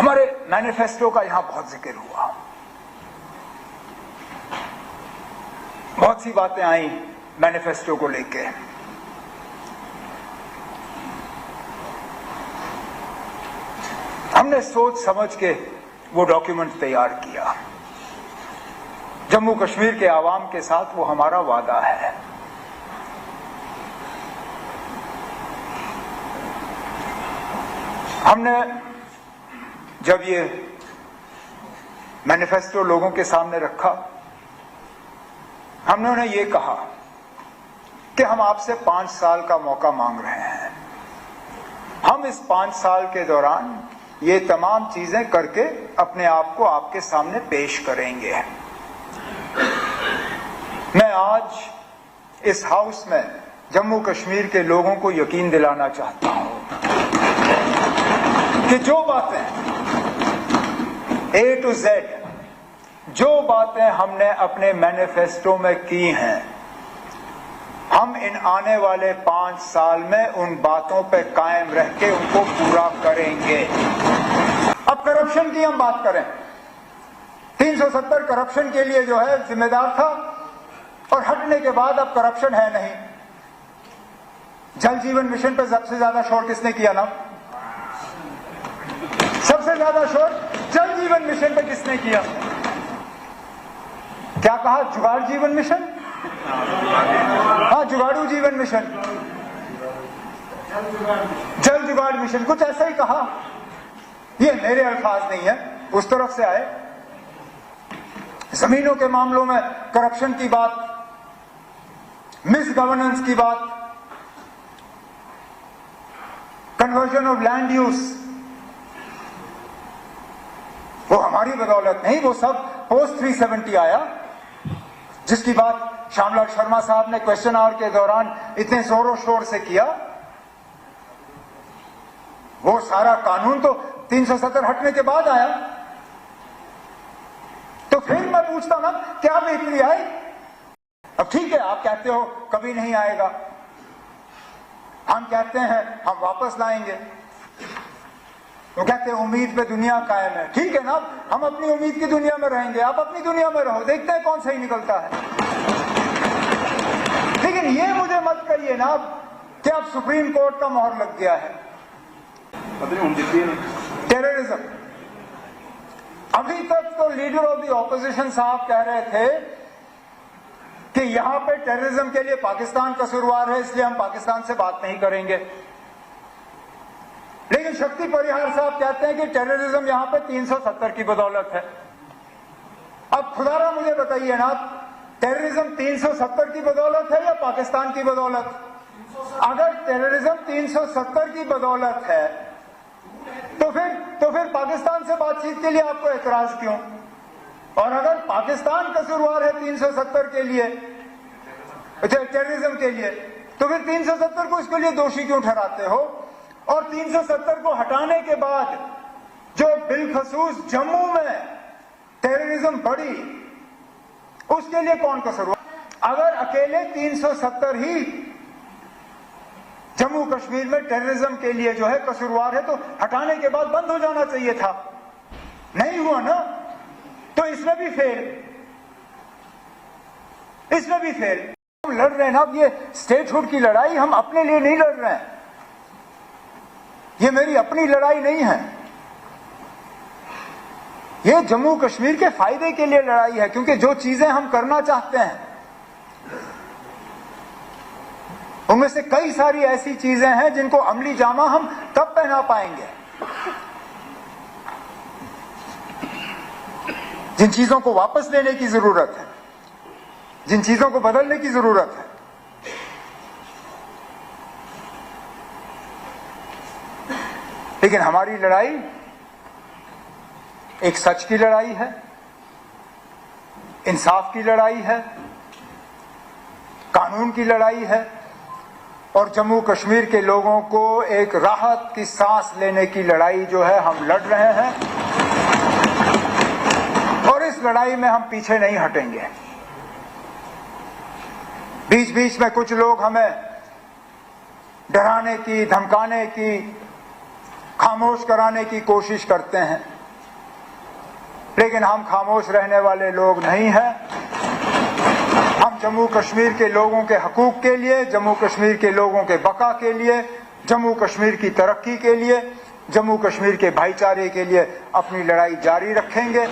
हमारे मैनिफेस्टो का यहां बहुत जिक्र हुआ, बहुत सी बातें आई मैनिफेस्टो को लेके। हमने सोच समझ के वो डॉक्यूमेंट तैयार किया। जम्मू कश्मीर के आवाम के साथ वो हमारा वादा है। हमने जब ये मैनिफेस्टो लोगों के सामने रखा, हमने उन्हें ये कहा कि हम आपसे 5 साल का मौका मांग रहे हैं। हम इस 5 साल के दौरान ये तमाम चीजें करके अपने आप को आपके सामने पेश करेंगे। मैं आज इस हाउस में जम्मू कश्मीर के लोगों को यकीन दिलाना चाहता हूं कि जो बातें A to Z, जो बातें हमने अपने मैनिफेस्टो में की हैं, हम इन आने वाले 5 साल में उन बातों पर कायम रह के उनको पूरा करेंगे। अब करप्शन की हम बात करें, 370 करप्शन के लिए जो है जिम्मेदार था और हटने के बाद अब करप्शन है नहीं। जल जीवन मिशन पर सबसे ज्यादा शोर किसने किया ना? सबसे ज्यादा शोर जल जीवन मिशन पे किसने किया? क्या कहा? जुगाड़ जीवन मिशन? हाँ, जुगाड़ू जीवन मिशन, जल जुगाड़ मिशन, कुछ ऐसा ही कहा। ये मेरे अल्फाज नहीं है, उस तरफ से आए। जमीनों के मामलों में करप्शन की बात, मिस गवर्नेंस की बात, कन्वर्जन ऑफ लैंड यूज, वो हमारी बदौलत नहीं, वो सब पोस्ट 370 आया, जिसकी बात श्यामलाल शर्मा साहब ने क्वेश्चन आवर के दौरान इतने जोरों शोर से किया। वो सारा कानून तो 370 हटने के बाद आया। तो फिर मैं पूछता ना, क्या बेहतरी आई? अब ठीक है, आप कहते हो कभी नहीं आएगा, हम कहते हैं हम वापस लाएंगे। वो कहते हैं उम्मीद पे दुनिया कायम है। ठीक है ना, हम अपनी उम्मीद की दुनिया में रहेंगे, आप अपनी दुनिया में रहो, देखते हैं कौन सही निकलता है। लेकिन ये मुझे मत कहिए ना कि अब सुप्रीम कोर्ट का मोहर लग गया है। टेररिज्म, अभी तक तो लीडर ऑफ द ऑपोजिशन साहब कह रहे थे कि यहां पे टेररिज्म के लिए पाकिस्तान कसूरवार है, इसलिए हम पाकिस्तान से बात नहीं करेंगे। लेकिन शक्ति परिहार साहब कहते हैं कि टेररिज्म यहां पे 370 की बदौलत है। अब खुदारा मुझे बताइए ना, टेररिज्म 370 की बदौलत है या पाकिस्तान की बदौलत? अगर टेररिज्म 370 की बदौलत है तो फिर पाकिस्तान से बातचीत के लिए आपको एतराज क्यों? और अगर पाकिस्तान कसूरवार है 370 के लिए, टेररिज्म के लिए, तो फिर 370 को इसके लिए दोषी क्यों ठहराते हो? और 370 को हटाने के बाद जो बिलखसूस जम्मू में टेररिज्म बढ़ी, उसके लिए कौन कसूरवार? अगर अकेले 370 ही जम्मू कश्मीर में टेररिज्म के लिए जो है कसूरवार है, तो हटाने के बाद बंद हो जाना चाहिए था। नहीं हुआ ना, तो इसमें भी फेल, इसमें भी फेल। हम लड़ रहे हैं ना, अब ये स्टेटहुड की लड़ाई हम अपने लिए नहीं लड़ रहे हैं, ये मेरी अपनी लड़ाई नहीं है, ये जम्मू कश्मीर के फायदे के लिए लड़ाई है। क्योंकि जो चीजें हम करना चाहते हैं उनमें से कई सारी ऐसी चीजें हैं जिनको अमली जामा हम तब पहना पाएंगे, जिन चीजों को वापस लेने की जरूरत है, जिन चीजों को बदलने की जरूरत है। लेकिन हमारी लड़ाई एक सच की लड़ाई है, इंसाफ की लड़ाई है, कानून की लड़ाई है, और जम्मू कश्मीर के लोगों को एक राहत की सांस लेने की लड़ाई जो है हम लड़ रहे हैं। और इस लड़ाई में हम पीछे नहीं हटेंगे। बीच बीच में कुछ लोग हमें डराने की, धमकाने की, खामोश कराने की कोशिश करते हैं। लेकिन हम खामोश रहने वाले लोग नहीं हैं। हम जम्मू कश्मीर के लोगों के हकूक के लिए, जम्मू कश्मीर के लोगों के बका के लिए, जम्मू कश्मीर की तरक्की के लिए, जम्मू कश्मीर के भाईचारे के लिए अपनी लड़ाई जारी रखेंगे।